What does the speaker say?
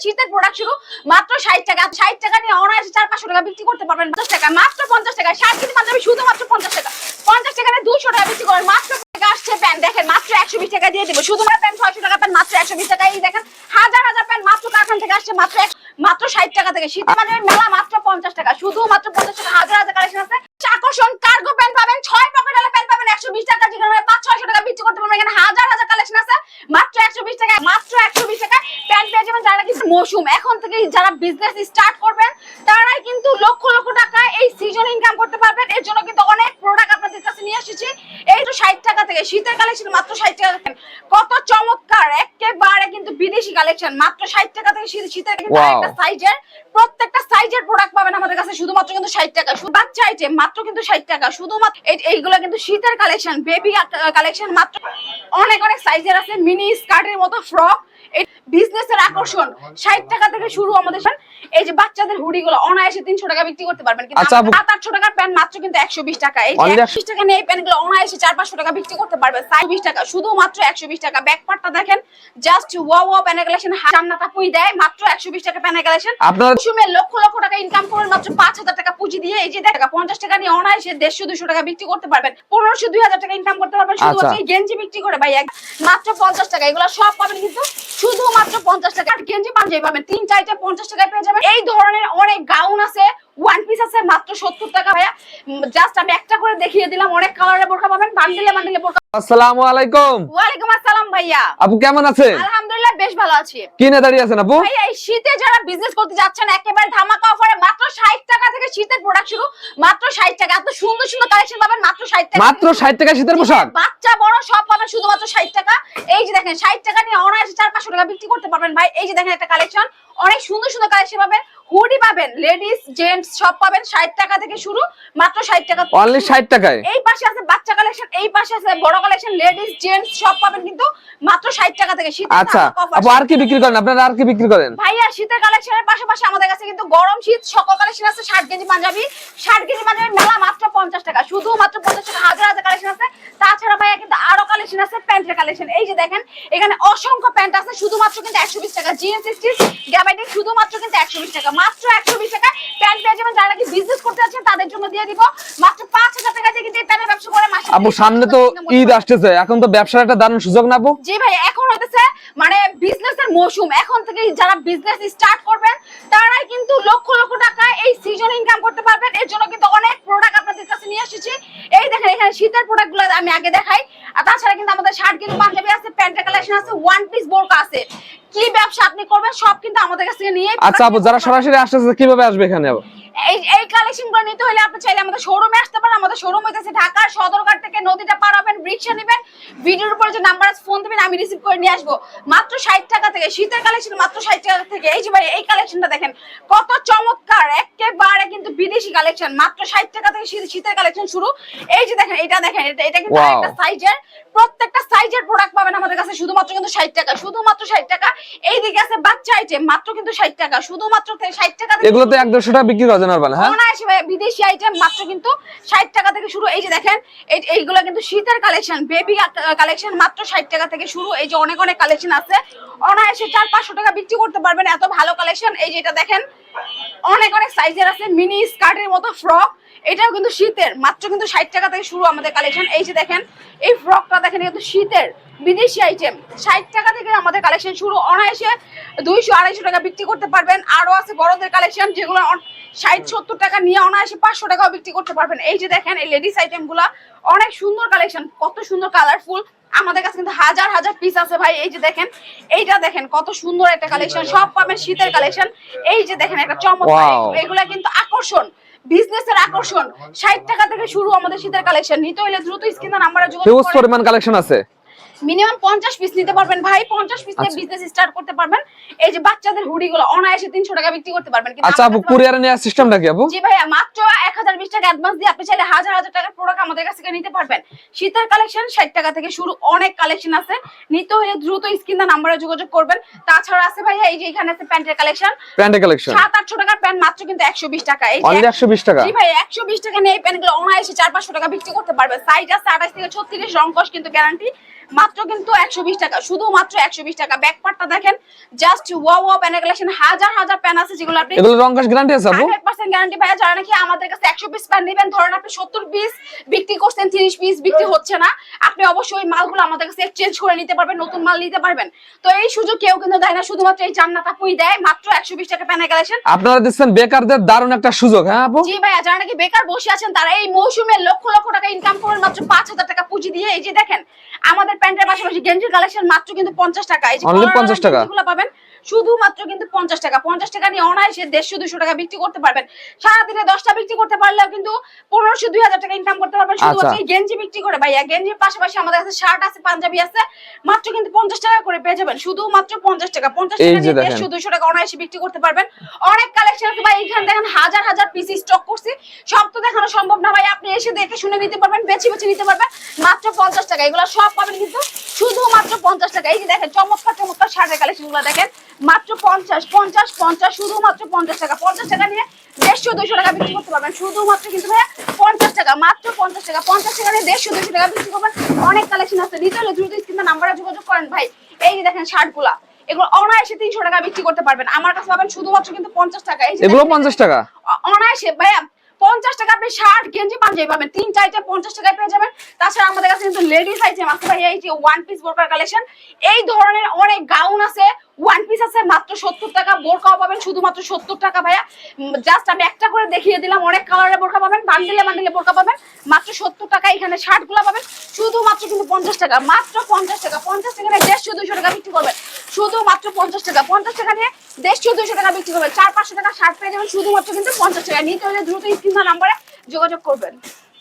শীতের প্রোডাক্ট শুরু মাত্র 60 টাকা। 60 টাকা নিয়ে অনায়াসে 400-500 টাকা বিক্রি করতে পারবেন। 50 টাকা মাত্র 50 টাকা। 60 কেজি পাঞ্জাবি শুধুমাত্র 50 টাকা। 50 টাকা নিয়ে 200 টাকা বিক্রি করেন। মাত্র টাকা আসছে প্যান্ট দেখেন মাত্র 120 টাকা দিয়ে দেব। শুধুমাত্র প্যান্ট 600 টাকা প্যান্ট মাত্র 120 টাকা। এই দেখেন হাজার হাজার প্যান্ট মাত্র কারখানা থেকে আসছে মাত্র 60 টাকা থেকে। শীতের পাঞ্জাবি মেলা মাত্র 50 টাকা। শুধুমাত্র 50 টাকা হাজার হাজার কালেকশন আছে। আকর্ষণ কার্গো প্যান্ট পাবেন, 6 পকেটওয়ালা প্যান্ট পাবেন 120 টাকা, যেখানে 500-600 টাকা বিক্রি করতে পারবেন। এখানে হাজার হাজার কালেকশন আছে মাত্র 120 টাকা। মাত্র 120 টাকা প্যান্ট পেয়ে যাবেন। যারা কিন্তু মৌসুম এখন থেকে যারা বিজনেস স্টার্ট করবেন তারাই কিন্তু লক্ষ লক্ষ টাকা এই সিজন ইনকাম করতে পারবেন। এর জন্য কিন্তু অনেক প্রোডাক্ট আপনাদের কাছে নিয়ে এসেছি। এই তো 60 টাকা থেকে শীতের কালেকশন মাত্র 60 টাকা। দেখেন কত চমৎকার একেবারে কিন্তু বিদেশি কালেকশন মাত্র 60 টাকা থেকে। শীতের কিন্তু একটা সাইজের প্রত্যেকটা সাইজের প্রোডাক্ট পাবেন আমাদের কাছে শুধুমাত্র কিন্তু 60 টাকা। বাচ্চা আইটেম মাত্র কিন্তু 60 টাকা। শুধুমাত্র এইগুলো কিন্তু শীতের কালেকশন, বেবি কালেকশন মাত্র অনেক অনেক সাইজের আছে। মিনি স্কার্টের মতো ফ্রক, এই বিজনেসের আকর্ষণ 60 টাকা থেকে শুরু আমাদের। এই যে বাচ্চাদের হুডি গুলো অনায়াসে 300 টাকা বিক্রি করতে পারবেন। কিন্তু 700-800 টাকার প্যান্ট মাত্র কিন্তু 120 টাকা। এই যে 120 টাকা নিয়ে এই প্যান্ট গুলো অনায়াসে 400-500 টাকা বিক্রি করতে পারবেন। 20 টাকা শুধুমাত্র 120 টাকা। ব্যাক পার্টটা দেখেন জাস্ট ওয়াও প্যান্ট কালেকশন। জান্নাত আপুই দেয় মাত্র 120 টাকা প্যান্ট কালেকশন। আপনারা মৌসুমে লক্ষ লক্ষ টাকা ইনকাম করেন মাত্র 5000 টাকা পুঁজি দিয়ে। এই যে টাকা 50 টাকা নিয়ে অনায়াসে 150-200 টাকা বিক্রি করতে পারবেন। 1500-2000 টাকা ইনকাম করতে পারবেন শুধুমাত্র এই গেঞ্জি বিক্রি করে ভাই। মাত্র 50 টাকা। এগুলো সব পাবেন কিন্তু শুধুমাত্র 50 টাকা। গেঞ্জি পাঞ্জাবি পাবেন 3 চারটে 50 টাকায় পেয়ে যাবেন। এই ধরনের অনেক গাউন আছে, ওয়ান পিস আছে মাত্র 70 টাকা ভাইয়া। জাস্ট আমি একটা করে দেখিয়ে দিলাম। অনেক কালারের বোরকা পাবেন, বান্ডিলে বান্ডিলে বোরকা। আসসালামু আলাইকুম। ওয়ালাইকুম আসসালাম ভাইয়া। আপু কেমন আছেন? আলহামদুলিল্লাহ বেশ ভালো আছি। কি নিয়ে দাঁড়িয়ে আছেন আপু? ভাইয়া এই শীতে যারা বিজনেস করতে যাচ্ছেন একেবারে ধামাকা অফারে মাত্র 60 টাকা থেকে শীতের প্রোডাক্ট শুরু মাত্র 60 টাকা। এত সুন্দর সুন্দর কালেকশন পাবেন মাত্র 60 টাকা। মাত্র 60 টাকা শীতের পোশাক, বাচ্চা বড় সব পাবেন শুধুমাত্র 60 টাকা। এই যে দেখেন 60 টাকা নিয়ে অনায়াসে 400-500 টাকা বিক্রি করতে পারবেন ভাই। এই যে দেখেন একটা কালেকশন, অনেক সুন্দর সুন্দর কালেকশন পাবেন। হুডি পাবেন, লেডিস জেন্টস সব পাবেন 60 টাকা থেকে শুরু মাত্র 60 টাকা। অনলি 60 টাকায়। এই পাশে আছে বাচ্চা কালেকশন, এই পাশে আছে বড় কালেকশন, লেডিস জেন্টস সব পাবেন কিন্তু মাত্র 60 টাকা থেকে। শীতের আচ্ছা আপু আর কি বিক্রি করেন আপনারা? আর কি বিক্রি করেন ভাইয়া? শীতের কালেকশনের পাশাপাশি আমাদের কাছে কিন্তু গরম শীত সকল কালেকশন আছে। 60 কেজি পাঞ্জাবি, 60 কেজি পাঞ্জাবি মেলা মাত্র 50 টাকা। শুধুমাত্র 50 টাকা হাজার হাজার কালেকশন আছে। তাছাড়া ভাইয়া কিন্তু আরো কালেকশন আছে প্যান্টের কালেকশন। এই যে দেখেন এখানে অসংখ্য প্যান্ট আছে শুধুমাত্র কিন্তু 120 টাকা। জিন্স স্টিচ গ্যাবার্ডিন শুধুমাত্র কিন্তু 120 টাকা। মাত্র 120 টাকা প্যান্ট পেয়ে যাবেন। যারা কি বিজনেস করতে যাচ্ছেন তাদের জন্য দিয়ে দিব মাত্র 5000 টাকা দিয়ে কিন্তু এই প্যান্টের ব্যবসা করে মাসে। আপু সামনে তো ঈদ আসতেছে, এখন তো ব্যবসার একটা দারুণ সুযোগ না আপু? জি ভাই, এখন হইতেছে মানে বিজনেসের মৌসুম। এখন থেকে যারা বিজনেস স্টার্ট করবেন তারাই কিন্তু লক্ষ লক্ষ টাকা এই সিজন ইনকাম করতে পারবেন। এর জন্য কিন্তু অনেক প্রোডাক্ট আপনাদের কাছে নিয়ে এসেছি। এই দেখেন এখানে শীতের প্রোডাক্টগুলো আমি আগে দেখাই। আর তাছাড়া কিন্তু আমাদের 60 কেজি পাঞ্জাবি আছে, প্যান্টের কালেকশন আছে, ওয়ান পিস বোরকা আছে। কি ব্যবসা আপনি করবেন সব কিন্তু আমাদের কাছ থেকে নিয়ে। আচ্ছা আপু যারা সরাসরি আসতেছে কিভাবে আসবে এখানে? এই কালেকশনগুলো নিতে হলে আপনি চাইলে আমাদের শোরুমে আসতে পারেন। আমাদের শোরুম হইতেছে ঢাকার সদরঘাট থেকে নদীটা পার হবেন, রিকশা নেবেন, ভিডিওর উপরে যে নাম্বার আছে ফোন দিবেন, আমি রিসিভ করে নিয়ে আসবো মাত্র 60 টাকা থেকে। শীতের কালেকশন মাত্র 60 টাকা থেকে। এই যে ভাই এই কালেকশনটা দেখেন কত চমৎকার একেবারে কিন্তু বিদেশি কালেকশন মাত্র 60 টাকা থেকে শীতের কালেকশন শুরু। এই যে দেখেন এটা দেখেন, এটা কিন্তু একটা সাইজের, প্রত্যেকটা সাইজের প্রোডাক্ট পাবেন আমাদের কাছে শুধুমাত্র কিন্তু 60 টাকা। শুধুমাত্র 60 টাকা। এইদিকে আছে বাচ্চা আইটেম মাত্র কিন্তু 60 টাকা। শুধুমাত্র 60 টাকা। এগুলো তো 150 টাকা বিক্রি করা যায় নরমাল। হ্যাঁ অনায়াসে ভাই বিদেশি আইটেম মাত্র কিন্তু 60 টাকা থেকে শুরু। এই যে দেখেন এইগুলো কিন্তু শীতের কালেকশন, বেবি কালেকশন মাত্র 60 টাকা থেকে শুরু। এই যে অনেক অনেক কালেকশন আছে, অনায়াসে 400-500 টাকা বিক্রি করতে পারবেন। এত ভালো কালেকশন। এই যে এটা দেখেন অনেক অনেক সাইজের আছে, মিনি স্কার্টের মতো ফ্রক। এটাও কিন্তু শীতের মাত্র কিন্তু 60 টাকা থেকে শুরু আমাদের কালেকশন। এই যে দেখেন এই ফ্রকটা দেখেন কিন্তু শীতের বিদেশি আইটেম 60 টাকা থেকে আমাদের কালেকশন শুরু। অনায়াসে 200-250 টাকা বিক্রি করতে পারবেন। আরো আছে বড়দের কালেকশন যেগুলো 60-70 টাকা নিয়ে অনায়াসে 500 টাকাও বিক্রি করতে পারবেন। এই যে দেখেন এই লেডিস আইটেম গুলা অনেক সুন্দর কালেকশন, কত সুন্দর কালারফুল। আমাদের কাছে কিন্তু হাজার হাজার পিস আছে ভাই। এই যে দেখেন এইটা দেখেন কত সুন্দর একটা কালেকশন, সব পাবেন শীতের কালেকশন। এই যে দেখেন একটা চমৎকার, এগুলা কিন্তু আকর্ষণ, বিজনেসের আকর্ষণ। 60 টাকা থেকে শুরু আমাদের শীতের কালেকশন। নিতে হলে দ্রুত স্ক্রিনে নাম্বারে যোগাযোগ করুন। হিউজ পরিমাণ কালেকশন আছে। মিনিমাম 50 পিস নিতে পারবেন ভাই। 50 পিস নিয়ে বিজনেস স্টার্ট করতে পারবেন। এই যে বাচ্চাদের হুডি গুলো অনায়াসে 300 টাকা বিক্রি করতে পারবেন। আচ্ছা আপু কুরিয়ারে নেওয়ার সিস্টেমটা কি আপু? জি ভাইয়া, মাত্র 1020 টাকা অ্যাডভান্স দিয়ে আপনি চাইলে হাজার হাজার টাকার প্রোডাক্ট আমাদের কাছ থেকে নিতে পারবেন। শীতের কালেকশন 60 টাকা থেকে শুরু, অনেক কালেকশন আছে। নিতে হলে দ্রুত স্ক্রিনে নাম্বারে যোগাযোগ করবেন। তাছাড়া আছে ভাইয়া এই যে এখানে আছে প্যান্টের কালেকশন। 700-800 টাকার প্যান্ট মাত্র কিন্তু 120 টাকা। এই যে 120 টাকা। জি ভাই 120 টাকা নিয়ে এই প্যান্টগুলো অনায়াসে 400-500 টাকা বিক্রি করতে পারবেন। সাইজ আছে 28 থেকে 36, রং কস কিন্তু গ্যারান্টি। মাত্র কিন্তু 120 টাকা, শুধুমাত্র 120 টাকা। ব্যাক পার্টটা দেখেন জাস্ট ওয়াও প্যান কালেকশন, হাজার হাজার প্যান আছে যেগুলো আপনি এগুলো রং কস গ্যারান্টি আছে আপু? 100% গ্যারান্টি পায়। যারা নাকি আমাদের কাছে 100 পিস প্যান নেবেন, ধরেন আপনি 70 পিস বিক্রি করছেন, 30 পিস বিক্রি হচ্ছে না, আপনি অবশ্যই ওই মালগুলো আমাদের কাছে এক্সচেঞ্জ করে নিতে পারবেন, নতুন মাল নিতে পারবেন। তো এই সুযোগ কেউ কিন্তু দেয় না, শুধুমাত্র এই জান্নাত আপুই দেয়। মাত্র 120 টাকা প্যান কালেকশন। আপনারা দিচ্ছেন বেকারদের দারুণ একটা সুযোগ। হ্যাঁ আপু, জি ভাইয়া, যারা নাকি বেকার বসে আছেন তারা এই মৌসুমে লক্ষ লক্ষ টাকা ইনকাম করবেন মাত্র 5000 টাকা পুঁজি দিয়ে। এই যে দেখেন আমাদের প্যান্টের পাশাপাশি গেঞ্জির কালেকশন মাত্র কিন্তু 50 টাকা। এই যে Only 50 টাকা? গেঞ্জিগুলো পাবেন শুধুমাত্র কিন্তু 50 টাকা। 50 টাকা নিয়ে অনায়াসে 150-200 টাকা বিক্রি করতে পারবেন। সারাদিনে 10টা বিক্রি করতে পারলেও কিন্তু 1500-2000 টাকা ইনকাম করতে পারবেন শুধুমাত্র এই গেঞ্জি বিক্রি করে। ভাইয়া গেঞ্জির পাশাপাশি আমাদের কাছে শার্ট আছে, পাঞ্জাবি আছে, মাত্র কিন্তু 50 টাকা করে পেয়ে যাবেন, শুধুমাত্র 50 টাকা। 50 এই টাকা যে নিয়ে দেখেন। 150-200 টাকা অনায়াসে বিক্রি করতে পারবেন। অনেক কালেকশন আছে ভাই, এখানে দেখেন হাজার হাজার পিস স্টক করছি, সব তো দেখানো সম্ভব না ভাই। আপনি এসে দেখে শুনে নিতে পারবেন, বেছে বেছে নিতে পারবেন মাত্র 50 টাকা। এগুলো সব পাবেন কিন্তু শুধুমাত্র 50 টাকা। এই যে দেখেন চমৎকার চমৎকার শার্টের কালেকশন গুলো দেখেন, মাত্র 50 শুধুমাত্র 50 টাকা। 50 টাকা নিয়ে 150-200 টাকা বিক্রি করতে পারবেন শুধুমাত্র কিন্তু ভাইয়া 50 টাকা, মাত্র 50 টাকা। 50 টাকা নিয়ে 150-200 টাকা বিক্রি করবেন। অনেক কালেকশন আছে, নিতে হলে দ্রুত স্ক্রিনে নাম্বারে যোগাযোগ করেন ভাই। এই যে দেখেন শার্ট গুলা, এগুলো অনায়াসে 300 টাকা বিক্রি করতে পারবেন, আমার কাছে পাবেন শুধুমাত্র কিন্তু 50 টাকা। এই যে এগুলো দেখেন, 50 টাকা? অনায়াসে ভাইয়া 50 টাকা আপনি শার্ট গেঞ্জি পাঞ্জাবি পাবেন, 3-4টা 50 টাকায় পেয়ে যাবেন। তাছাড়া আমাদের কাছে কিন্তু লেডিস আইটেম আছে ভাইয়া, এই যে ওয়ান পিস বোরকার কালেকশন, এই ধরনের অনেক গাউন আছে, ওয়ান পিস আছে মাত্র 70 টাকা। বোরকাও পাবেন শুধুমাত্র 70 টাকা ভাইয়া। জাস্ট আমি একটা করে দেখিয়ে দিলাম, অনেক কালারের বোরকা পাবেন, বান্ডিলে বান্ডিলে বোরকা পাবেন মাত্র 70 টাকা। এখানে শার্ট গুলা পাবেন শুধুমাত্র কিন্তু 50 টাকা, মাত্র 50 টাকা। 50 টাকা নিয়ে 150-200 টাকা বিক্রি করবেন শুধুমাত্র 50 টাকা। 50 টাকা নিয়ে 150-200 টাকা বিক্রি করবেন, 400-500 টাকা শার্ট পেয়ে যাবেন শুধুমাত্র কিন্তু 50 টাকা। নিতে হলে দ্রুত স্ক্রিন নাম্বারে যোগাযোগ করবেন।